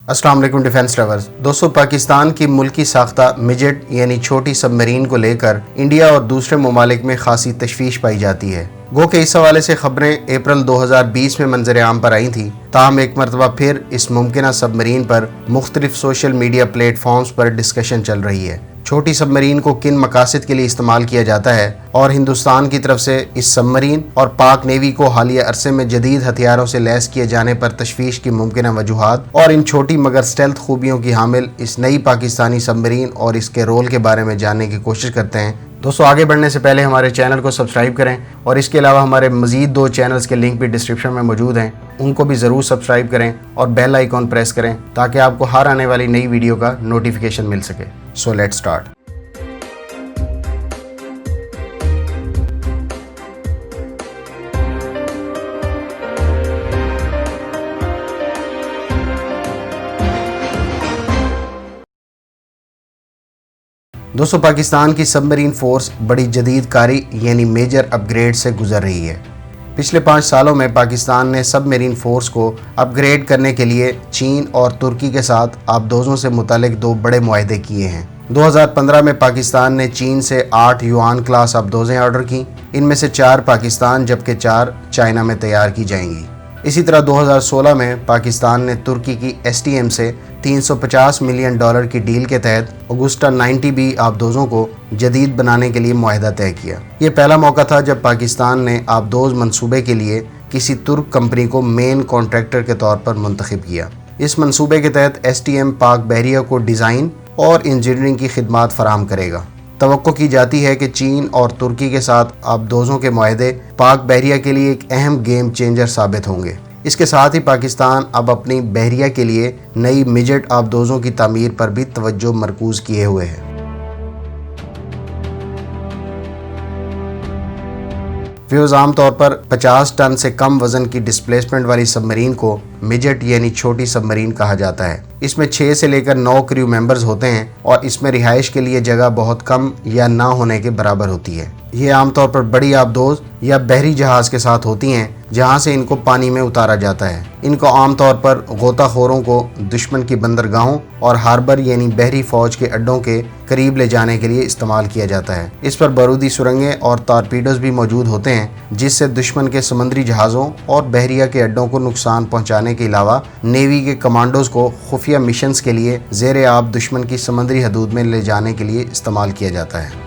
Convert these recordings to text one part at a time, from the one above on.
السلام علیکم defence lovers دوستو، پاکستان کی ملکی ساختہ مجٹ یعنی چھوٹی سب مرین کو لے کر انڈیا اور دوسرے ممالک میں خاصی تشویش پائی جاتی ہے۔ گو کہ اس حوالے سے خبریں اپریل 2020 میں منظر عام پر آئی تھیں، تاہم ایک مرتبہ پھر اس ممکنہ سب مرین پر مختلف سوشل میڈیا پلیٹ فارمز پر ڈسکشن چل رہی ہے۔ چھوٹی سب مرین کو کن مقاصد کے لیے استعمال کیا جاتا ہے اور ہندوستان کی طرف سے اس سب مرین اور پاک نیوی کو حالیہ عرصے میں جدید ہتھیاروں سے لیس کیے جانے پر تشویش کی ممکنہ وجوہات اور ان چھوٹی مگر سٹیلتھ خوبیوں کی حامل اس نئی پاکستانی سب مرین اور اس کے رول کے بارے میں جاننے کی کوشش کرتے ہیں۔ دوستو، آگے بڑھنے سے پہلے ہمارے چینل کو سبسکرائب کریں اور اس کے علاوہ ہمارے مزید 2 چینلز کے لنک بھی ڈسکرپشن میں موجود ہیں، ان کو بھی ضرور سبسکرائب کریں اور بیل آئیکن پریس کریں تاکہ آپ کو ہر آنے والی نئی ویڈیو کا نوٹیفیکیشن مل سکے۔ So let's start. دوستو، پاکستان کی سب مرین فورس بڑی جدید کاری یعنی میجر اپ گریڈ سے گزر رہی ہے۔ پچھلے 5 سالوں میں پاکستان نے سب مرین فورس کو اپ گریڈ کرنے کے لیے چین اور ترکی کے ساتھ آبدوزوں سے متعلق 2 بڑے معاہدے کیے ہیں۔ 2015 میں پاکستان نے چین سے 8 یوان کلاس آبدوزیں آرڈر کیں، ان میں سے 4 پاکستان جبکہ 4 چائنا میں تیار کی جائیں گی۔ اسی طرح 2016 میں پاکستان نے ترکی کی STM سے $350 ملین کی ڈیل کے تحت اگسٹا 90B آبدوزوں کو جدید بنانے کے لیے معاہدہ طے کیا۔ یہ پہلا موقع تھا جب پاکستان نے آبدوز منصوبے کے لیے کسی ترک کمپنی کو مین کانٹریکٹر کے طور پر منتخب کیا۔ اس منصوبے کے تحت STM پاک بحریہ کو ڈیزائن اور انجینئرنگ کی خدمات فراہم کرے گا۔ توقع کی جاتی ہے کہ چین اور ترکی کے ساتھ آبدوزوں کے معاہدے پاک بحریہ کے لیے ایک اہم گیم چینجر ثابت ہوں گے۔ اس کے ساتھ ہی پاکستان اب اپنی بحریہ کے لیے نئی مجٹ آبدوزوں کی تعمیر پر بھی توجہ مرکوز کیے ہوئے ہے۔ ویوز عام طور پر 50 ٹن سے کم وزن کی ڈسپلیسمنٹ والی سب مرین کو مجٹ یعنی چھوٹی سب مرین کہا جاتا ہے۔ اس میں 6 سے لے کر 9 کریو ممبرز ہوتے ہیں اور اس میں رہائش کے لیے جگہ بہت کم یا نہ ہونے کے برابر ہوتی ہے۔ یہ عام طور پر بڑی آبدوز یا بحری جہاز کے ساتھ ہوتی ہیں جہاں سے ان کو پانی میں اتارا جاتا ہے۔ ان کو عام طور پر غوطہ خوروں کو دشمن کی بندرگاہوں اور ہاربر یعنی بحری فوج کے اڈوں کے قریب لے جانے کے لیے استعمال کیا جاتا ہے۔ اس پر بارودی سرنگیں اور ٹارپیڈوز بھی موجود ہوتے ہیں جس سے دشمن کے سمندری جہازوں اور بحریہ کے اڈوں کو نقصان پہنچانے کے علاوہ نیوی کے کمانڈوز کو خفیہ مشنز کے لیے زیر آب دشمن کی سمندری حدود میں لے جانے کے لیے استعمال کیا جاتا ہے۔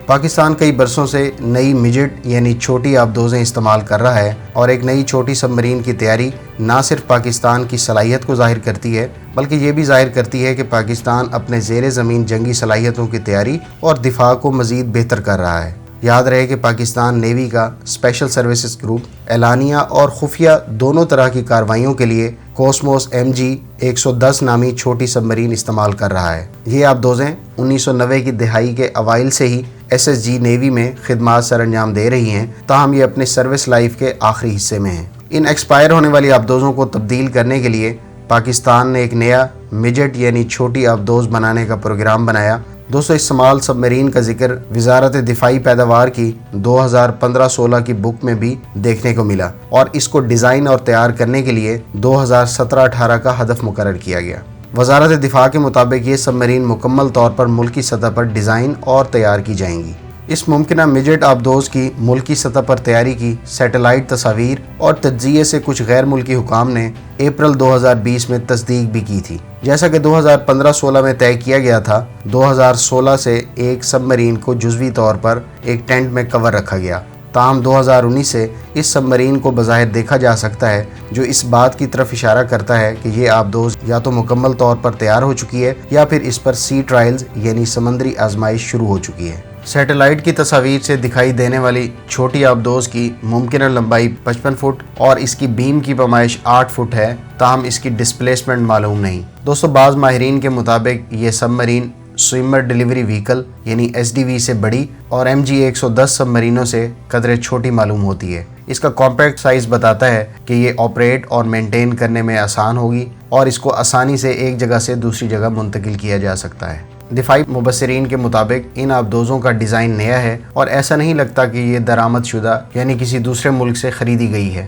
پاکستان کئی برسوں سے نئی مجٹ یعنی چھوٹی آبدوزیں استعمال کر رہا ہے اور ایک نئی چھوٹی سب مرین کی تیاری نہ صرف پاکستان کی صلاحیت کو ظاہر کرتی ہے بلکہ یہ بھی ظاہر کرتی ہے کہ پاکستان اپنے زیر زمین جنگی صلاحیتوں کی تیاری اور دفاع کو مزید بہتر کر رہا ہے۔ یاد رہے کہ پاکستان نیوی کا اسپیشل سروسز گروپ اعلانیہ اور خفیہ دونوں طرح کی کارروائیوں کے لیے کوسموس MG 110 نامی چھوٹی سب مرین استعمال کر رہا ہے۔ یہ آبدوزیں 1990 کی دہائی کے اوائل سے ہی SSG نیوی میں خدمات سر انجام دے رہی ہیں، تاہم یہ اپنے سروس لائف کے آخری حصے میں ہیں۔ ان ایکسپائر ہونے والی آبدوزوں کو تبدیل کرنے کے لیے پاکستان نے ایک نیا مجٹ یعنی چھوٹی آبدوز بنانے کا پروگرام بنایا۔ دوستو، اس سمال سب مرین کا ذکر وزارت دفاعی پیداوار کی 2015-16 کی بک میں بھی دیکھنے کو ملا اور اس کو ڈیزائن اور تیار کرنے کے لیے 2017-18 کا ہدف مقرر کیا گیا۔ وزارت دفاع کے مطابق یہ سب مرین مکمل طور پر ملکی سطح پر ڈیزائن اور تیار کی جائیں گی۔ اس ممکنہ مجٹ آبدوز کی ملکی سطح پر تیاری کی سیٹلائٹ تصاویر اور تجزیے سے کچھ غیر ملکی حکام نے اپریل 2020 میں تصدیق بھی کی تھی۔ جیسا کہ 2015-16 میں طے کیا گیا تھا، 2016 سے ایک سب مرین کو جزوی طور پر ایک ٹینٹ میں کور رکھا گیا، تاہم 2019 سے اس سب مرین کو بظاہر دیکھا جا سکتا ہے، جو اس بات کی طرف اشارہ کرتا ہے کہ یہ آبدوز یا تو مکمل طور پر تیار ہو چکی ہے یا پھر اس پر سی ٹرائلز یعنی سمندری آزمائش شروع ہو چکی ہے۔ سیٹلائٹ کی تصاویر سے دکھائی دینے والی چھوٹی آبدوز کی ممکنہ لمبائی 55 فٹ اور اس کی بیم کی پیمائش 8 فٹ ہے، تاہم اس کی ڈسپلیسمنٹ معلوم نہیں۔ دوستو، بعض ماہرین کے مطابق یہ سب مرین سوئمر ڈیلیوری وہیکل یعنی SDV سے بڑی اور MG 110 سب مرینوں سے قدرے چھوٹی معلوم ہوتی ہے۔ اس کا کمپیکٹ سائز بتاتا ہے کہ یہ آپریٹ اور مینٹین کرنے میں آسان ہوگی اور اس کو آسانی سے ایک جگہ سے دوسری جگہ منتقل کیا جا سکتا ہے۔ دفاعی مبصرین کے مطابق ان آبدوزوں کا ڈیزائن نیا ہے اور ایسا نہیں لگتا کہ یہ درآمد شدہ یعنی کسی دوسرے ملک سے خریدی گئی ہے۔